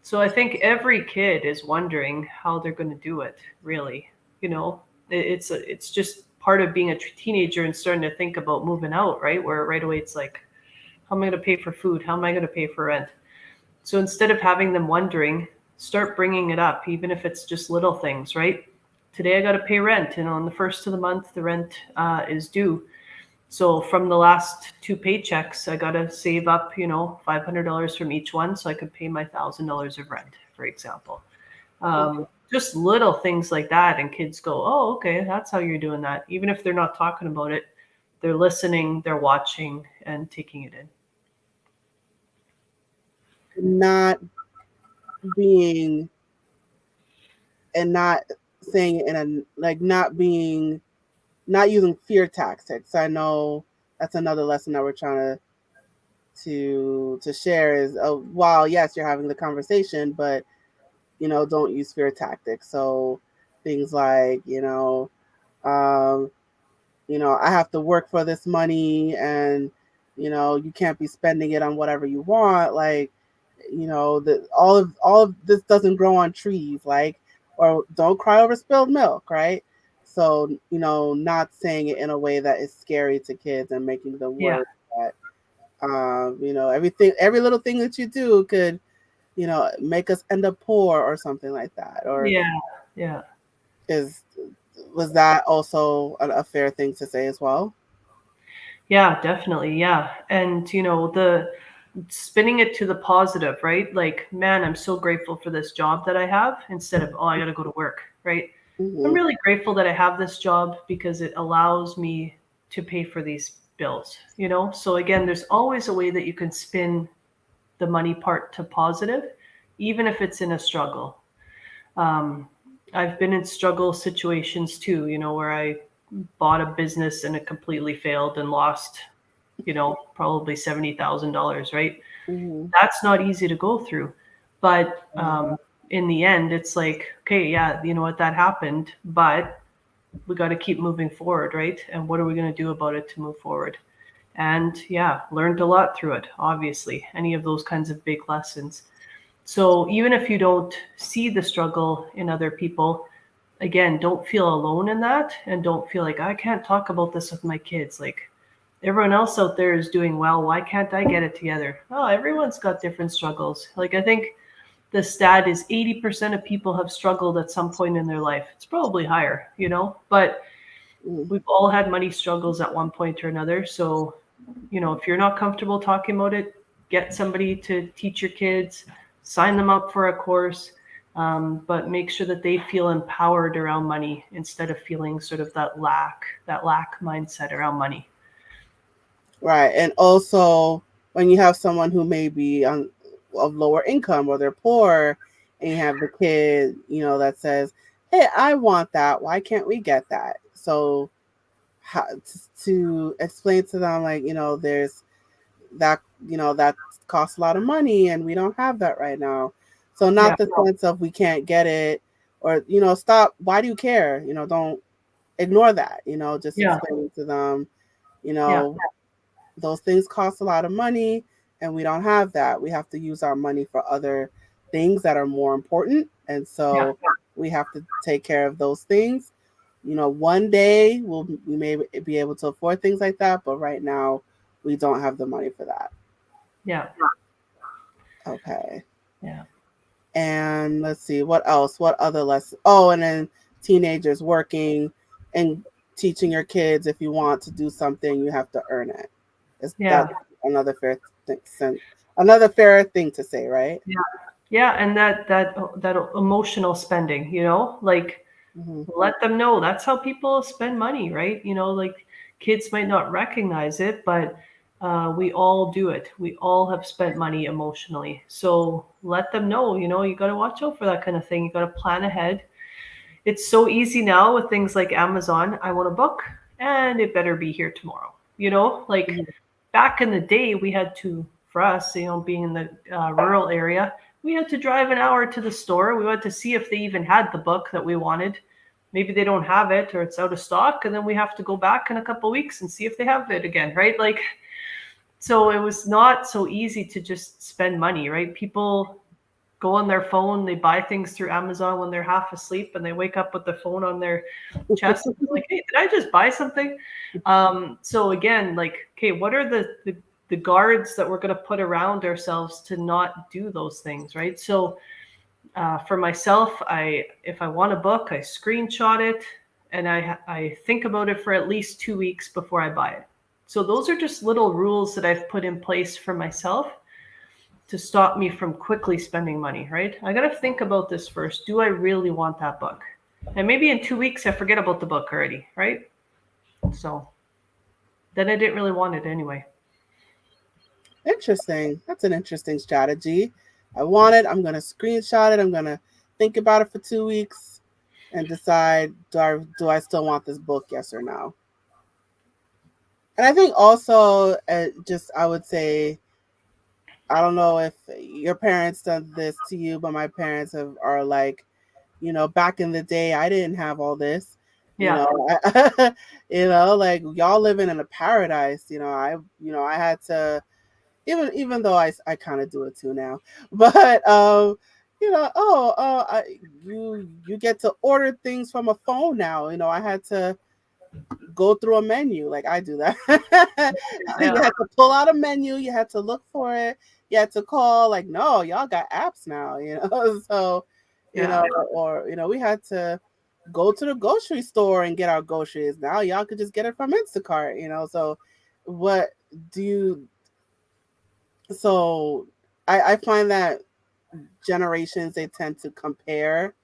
So I think every kid is wondering how they're going to do it. Really, it's just part of being a teenager and starting to think about moving out, right? Where right away it's like, how am I going to pay for food? How am I going to pay for rent? So instead of having them wondering, start bringing it up, even if it's just little things, right? Today I got to pay rent, and on the first of the month, the rent is due. So from the last two paychecks, I got to save up, $500 from each one so I could pay my $1,000 of rent, for example. Just little things like that. And kids go, oh, okay, that's how you're doing that. Even if they're not talking about it, they're listening, they're watching, and taking it in. Not being and not saying it in a, like, not using fear tactics. I know that's another lesson that we're trying to share is, while yes, you're having the conversation, but don't use fear tactics. So things like, I have to work for this money, and You can't be spending it on whatever you want. Like, all of this doesn't grow on trees. Like, or don't cry over spilled milk, right? So, not saying it in a way that is scary to kids and making them Yeah. worry that, everything, every little thing that you do could, make us end up poor or something like that. Or Yeah. Yeah. is was that also a fair thing to say as well? Yeah, definitely. Yeah. And the spinning it to the positive, right? Like, man, I'm so grateful for this job that I have instead of, oh, I got to go to work, right? I'm Hmm. really grateful that I have this job because it allows me to pay for these bills. So again, there's always a way that you can spin the money part to positive, even if it's in a struggle. Um, I've been in struggle situations too, where I bought a business and it completely failed and lost, probably $70,000, right? Hmm. That's not easy to go through. But in the end, it's like, okay, yeah, you know what, that happened, but we got to keep moving forward, right? And what are we going to do about it to move forward? And yeah, learned a lot through it, obviously, any of those kinds of big lessons. So even if you don't see the struggle in other people, again, don't feel alone in that and don't feel like I can't talk about this with my kids. Like, everyone else out there is doing well. Why can't I get it together? Oh, everyone's got different struggles. Like, I think the stat is 80% of people have struggled at some point in their life. It's probably higher, but we've all had money struggles at one point or another. So, if you're not comfortable talking about it, get somebody to teach your kids, sign them up for a course, but make sure that they feel empowered around money instead of feeling sort of that lack mindset around money. Right. And also, when you have someone who may be on of lower income or they're poor, and you have the kid, that says, "Hey, I want that. Why can't we get that?" So, how, to explain to them, like, there's that, that costs a lot of money and we don't have that right now. So, Yeah, not the sense of we can't get it, or, stop. Why do you care? Don't ignore that. Just yeah, explain to them, you yeah, know, those things cost a lot of money and we don't have that. We have to use our money for other things that are more important. And yeah, so we have to take care of those things. One day we may be able to afford things like that, but right now we don't have the money for that. yeah, Okay. yeah, And let's see, what else? What other lessons? Oh, and then teenagers working and teaching your kids, if you want to do something, you have to earn it. Is yeah, that another another fair thing to say, right? yeah, yeah. And that emotional spending, like, Hmm. let them know that's how people spend money, right? Like, kids might not recognize it, but we all do it. We all have spent money emotionally. So let them know, you got to watch out for that kind of thing. You got to plan ahead. It's so easy now with things like Amazon. I want a book and it better be here tomorrow. Like, Hmm. back in the day, we had to, for us, being in the rural area, we had to drive an hour to the store. We had to see if they even had the book that we wanted. Maybe they don't have it or it's out of stock. And then we have to go back in a couple of weeks and see if they have it again, right? Like, so it was not so easy to just spend money, right? People go on their phone, they buy things through Amazon when they're half asleep and they wake up with the phone on their chest and they're like, hey, did I just buy something? So again, like, okay, what are the guards that we're going to put around ourselves to not do those things, right? So for myself, if I want a book, I screenshot it and I think about it for at least 2 weeks before I buy it. So those are just little rules that I've put in place for myself to stop me from quickly spending money, right? I got to think about this first. Do I really want that book? And maybe in 2 weeks, I forget about the book already, right? So then I didn't really want it anyway. Interesting. That's an interesting strategy. I want it. I'm going to screenshot it. I'm going to think about it for 2 weeks and decide, do I still want this book? Yes or no. And I think also, just I would say, I don't know if your parents done this to you, but my parents are like, back in the day, I didn't have all this. You Yeah. know, like y'all living in a paradise. I had to, even though I kind of do it too now, but you get to order things from a phone now. I had to go through a menu, like I do that. You Yeah. had to pull out a menu, you had to look for it, you had to call, like, no, y'all got apps now, so Yeah. we had to go to the grocery store and get our groceries. Now y'all could just get it from Instacart. So what do you so I find that generations, they tend to compare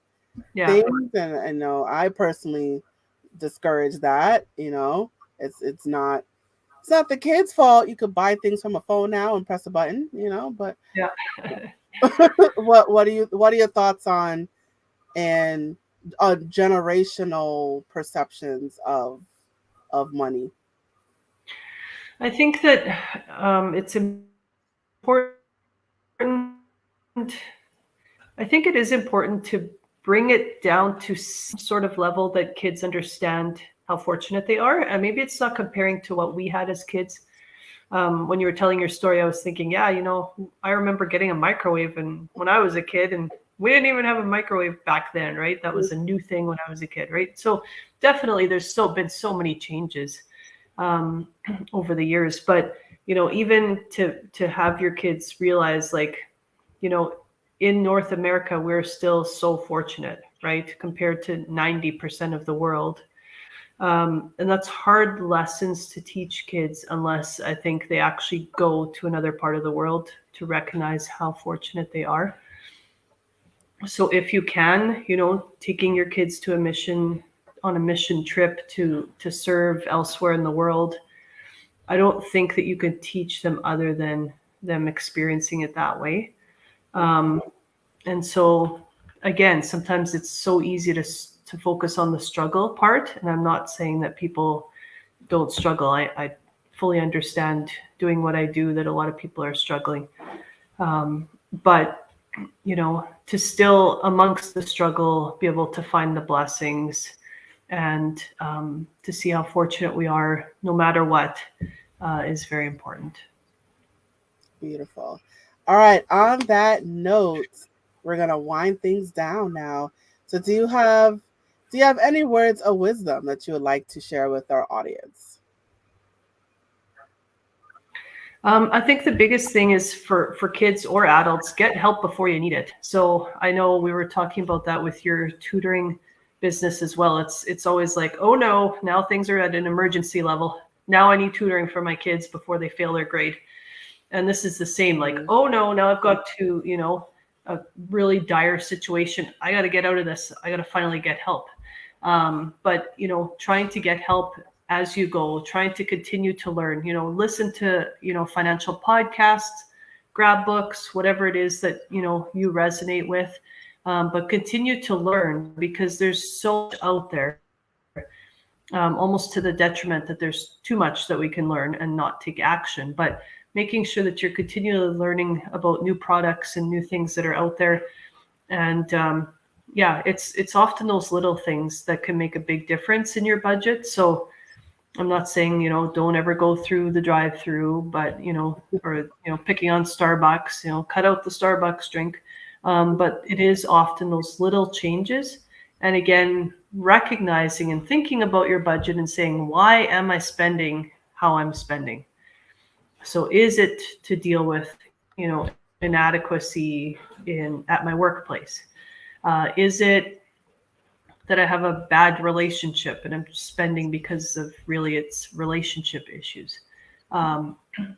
Yeah. things, and I know I personally discourage that. It's not the kid's fault. You could buy things from a phone now and press a button, but Yeah. what are your thoughts on, and generational perceptions of money? I think that it's important. I think it is important to bring it down to some sort of level that kids understand how fortunate they are. And maybe it's not comparing to what we had as kids. When you were telling your story, I was thinking, yeah, I remember getting a microwave and when I was a kid, and we didn't even have a microwave back then, right? That was a new thing when I was a kid, right? So definitely there's still been so many changes um, over the years. But, even to have your kids realize, like, you know, in North America, we're still so fortunate, right? Compared to 90% of the world. And that's hard lessons to teach kids unless I think they actually go to another part of the world to recognize how fortunate they are. So if you can, taking your kids to a mission on a mission trip to serve elsewhere in the world, I don't think that you can teach them other than them experiencing it that way. Um, and so again, sometimes it's so easy to focus on the struggle part, and I'm not saying that people don't struggle. I fully understand doing what I do that a lot of people are struggling. But, to still, amongst the struggle, be able to find the blessings and to see how fortunate we are, no matter what, is very important. Beautiful. All right, on that note, we're gonna wind things down now. So do you have any words of wisdom that you would like to share with our audience? I think the biggest thing is for kids or adults, get help before you need it. So I know we were talking about that with your tutoring business as well. It's always like, oh no, now things are at an emergency level. Now I need tutoring for my kids before they fail their grade. And this is the same, like, Mm, oh no, now I've got to, a really dire situation. I got to get out of this. I got to finally get help. But trying to get help as you go, trying to continue to learn, listen to, financial podcasts, grab books, whatever it is that, you resonate with. But continue to learn because there's so much out there, almost to the detriment that there's too much that we can learn and not take action. But making sure that you're continually learning about new products and new things that are out there. And yeah, it's often those little things that can make a big difference in your budget. So I'm not saying, don't ever go through the drive-through, but or picking on Starbucks, cut out the Starbucks drink. But it is often those little changes. And again, recognizing and thinking about your budget and saying, why am I spending how I'm spending? So is it to deal with, inadequacy at my workplace? Is it that I have a bad relationship and I'm spending because of really it's relationship issues? Um,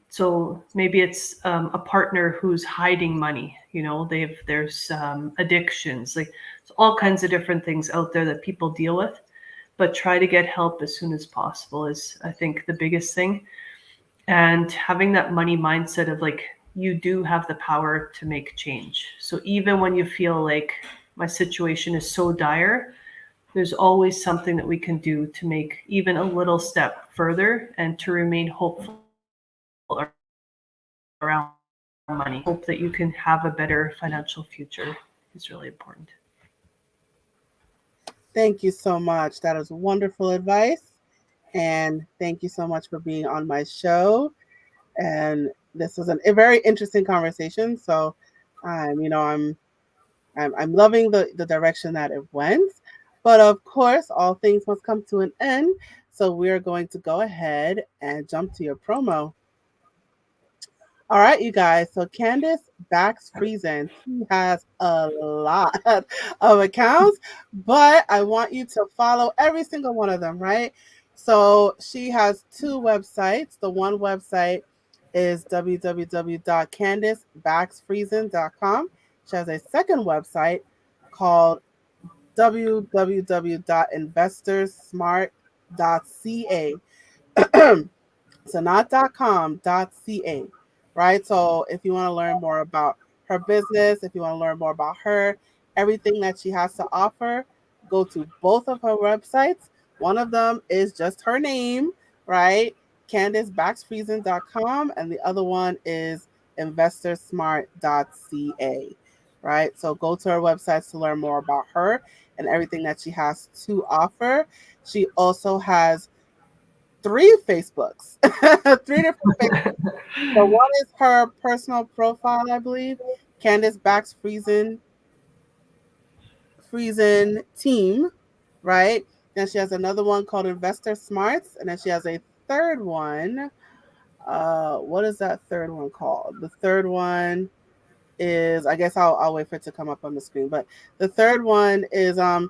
so maybe it's a partner who's hiding money. There's addictions, like all kinds of different things out there that people deal with. But try to get help as soon as possible is, I think, the biggest thing. And having that money mindset of like, you do have the power to make change. So even when you feel like my situation is so dire, there's always something that we can do to make even a little step further and to remain hopeful around money. Hope that you can have a better financial future is really important. Thank you so much. That is wonderful advice. And thank you so much for being on my show. And this was a very interesting conversation. So, you know, I'm loving the direction that it went. But of course, all things must come to an end. So we're going to go ahead and jump to your promo. All right, you guys. So Candice Bakx-Friesen, she has a lot of accounts, but I want you to follow every single one of them, right? So she has two websites. The one website is www.candicebaxfriesen.com. She has a second website called www.investorsmart.ca. So not .com, .ca, right? So if you want to learn more about her business, if you want to learn more about her, everything that she has to offer, go to both of her websites. One of them is just her name, right? CandiceBaxFriesen.com, and the other one is InvestorSmart.ca, right? So go to her websites to learn more about her and everything that she has to offer. She also has three Facebooks, three different Facebooks. So one is her personal profile, I believe, Candice Bakx-Friesen team, right? Then she has another one called Investor Smarts, and then she has a third one. What is that third one called? The third one is, I guess I'll wait for it to come up on the screen. But the third one is the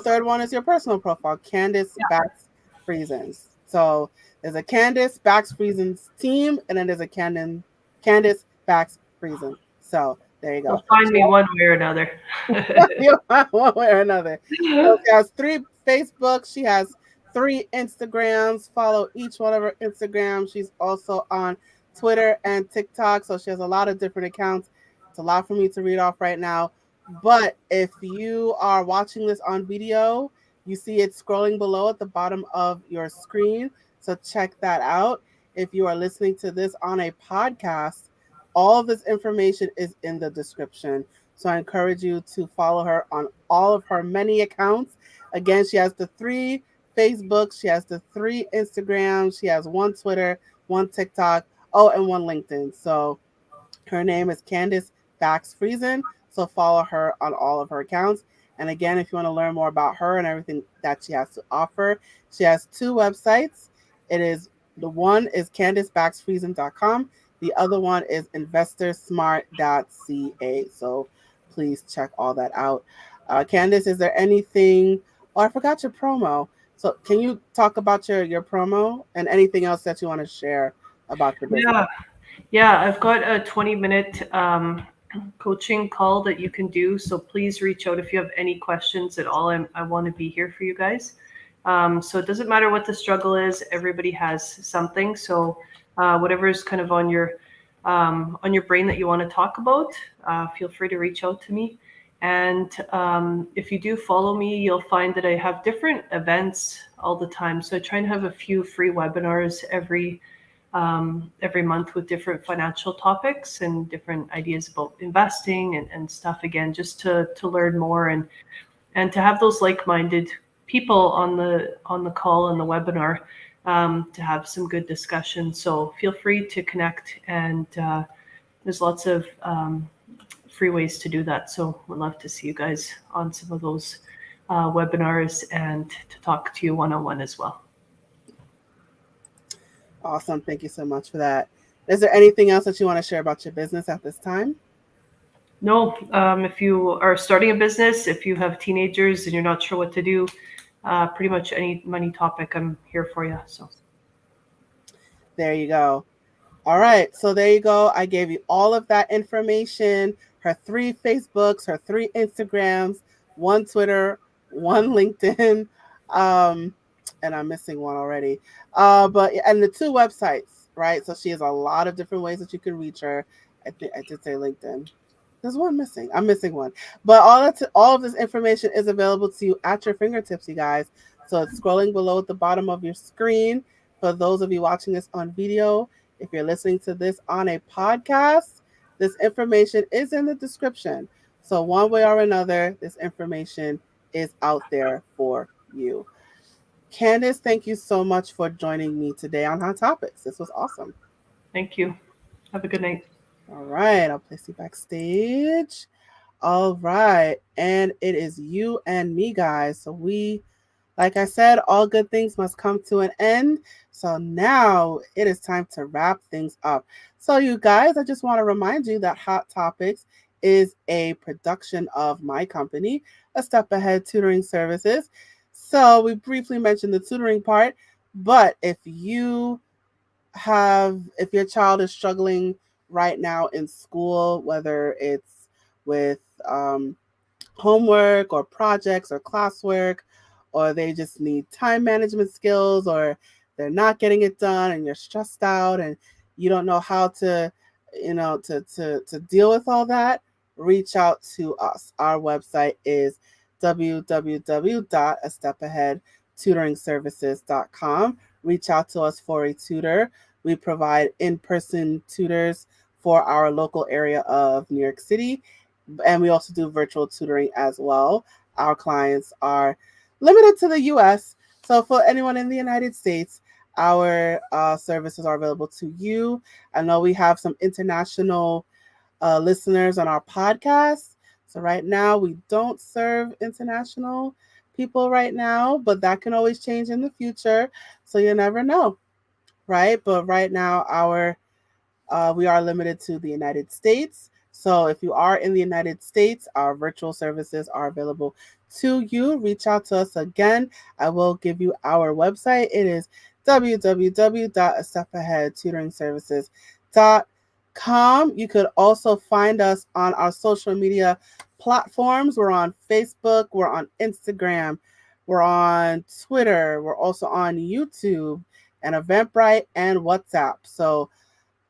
third one is your personal profile, Candice Bax Friesens. So there's a Candice Bax Friesens team, and then there's a Candice Bax Friesen. So there you go. You'll find me one way or another. You one way or another. So she has three Facebooks. She has three Instagrams. Follow each one of her Instagrams. She's also on Twitter and TikTok. So she has a lot of different accounts. It's a lot for me to read off right now. But if you are watching this on video, you see it scrolling below at the bottom of your screen. So check that out. If you are listening to this on a podcast, all of this information is in the description. So I encourage you to follow her on all of her many accounts. Again, she has the three Facebooks, she has the three Instagrams, she has one Twitter, one TikTok, oh, and one LinkedIn. So her name is Candice Bakx-Friesen. So follow her on all of her accounts. And again, if you want to learn more about her and everything that she has to offer, she has two websites. It is the one is CandiceBaxFriesen.com. The other one is InvestorSmart.ca. So please check all that out. Candice, is there anything? Oh, I forgot your promo. So can you talk about your promo and anything else that you want to share about your business? Yeah, yeah, I've got a 20-minute coaching call that you can do. So please reach out if you have any questions at all. I want to be here for you guys. So it doesn't matter what the struggle is. Everybody has something. So whatever is kind of on your brain that you want to talk about, feel free to reach out to me. And if you do follow me, you'll find that I have different events all the time. So I try and have a few free webinars every month with different financial topics and different ideas about investing and stuff, again, just to learn more and to have those like-minded people on the call and the webinar, to have some good discussion. So feel free to connect, and there's lots of free ways to do that. So we'd love to see you guys on some of those webinars and to talk to you one-on-one as well. Awesome. Thank you so much for that. Is there anything else that you want to share about your business at this time? No, if you are starting a business, if you have teenagers and you're not sure what to do, pretty much any money topic, I'm here for you. So There you go. All right. So there you go. I gave you all of that information, her three Facebooks, her three Instagrams, one Twitter, one LinkedIn. Um, and I'm missing one already. But and the two websites, right? So she has a lot of different ways that you can reach her. I think I did say LinkedIn. There's one missing. I'm missing one. But all of this information is available to you at your fingertips, you guys. So it's scrolling below at the bottom of your screen. For those of you watching this on video, if you're listening to this on a podcast, this information is in the description. So one way or another, this information is out there for you. Candice, thank you so much for joining me today on Hot Topics. This was awesome. Thank you. Have a good night. All right, I'll place you backstage. All right, and it is you and me, guys. So like I said, all good things must come to an end. So now it is time to wrap things up. So, you guys, I just want to remind you that Hot Topics is a production of my company, A Step Ahead Tutoring Services. So, we briefly mentioned the tutoring part, but if your child is struggling right now in school, whether it's with homework or projects or classwork, or they just need time management skills, or they're not getting it done and you're stressed out and you don't know how to, to deal with all that, reach out to us. Our website is www.astepaheadtutoringservices.com. Reach out to us for a tutor. We provide in-person tutors for our local area of New York City, and we also do virtual tutoring as well. Our clients are limited to the US. So for anyone in the United States, our services are available to you. I know we have some international listeners on our podcast. So right now, we don't serve international people right now, but that can always change in the future. So you never know, right? But right now, we are limited to the United States. So if you are in the United States, our virtual services are available to you. Reach out to us again. I will give you our website. It is www.astepaheadtutoringservices.com. You could also find us on our social media platforms. We're on Facebook, we're on Instagram, we're on Twitter, we're also on YouTube and Eventbrite and WhatsApp. So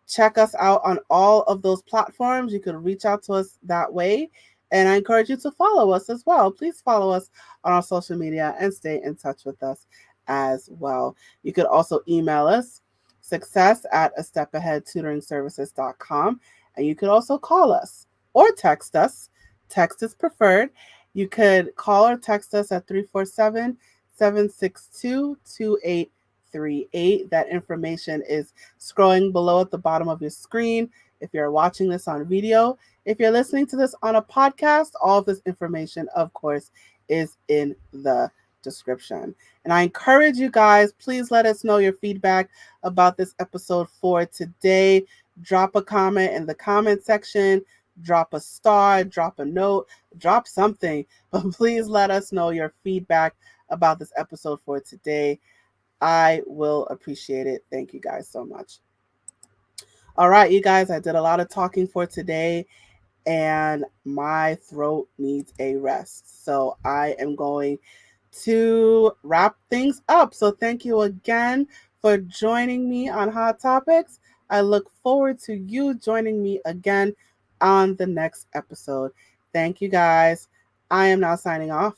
check us out on all of those platforms. You can reach out to us that way. And I encourage you to follow us as well. Please follow us on our social media and stay in touch with us as well. You could also email us success@astepaheadtutoringservices.com. And you could also call us or text us. Text is preferred. You could call or text us at 347-762-2838. That information is scrolling below at the bottom of your screen. If you're watching this on video, if you're listening to this on a podcast, all of this information, of course, is in the description. And I encourage you guys, please let us know your feedback about this episode for today. Drop a comment in the comment section, drop a star, drop a note, drop something, but please let us know your feedback about this episode for today. I will appreciate it. Thank you guys so much. All right, you guys, I did a lot of talking for today and my throat needs a rest. So I am going to wrap things up. So thank you again for joining me on Hot Topics. I look forward to you joining me again on the next episode. Thank you guys. I am now signing off.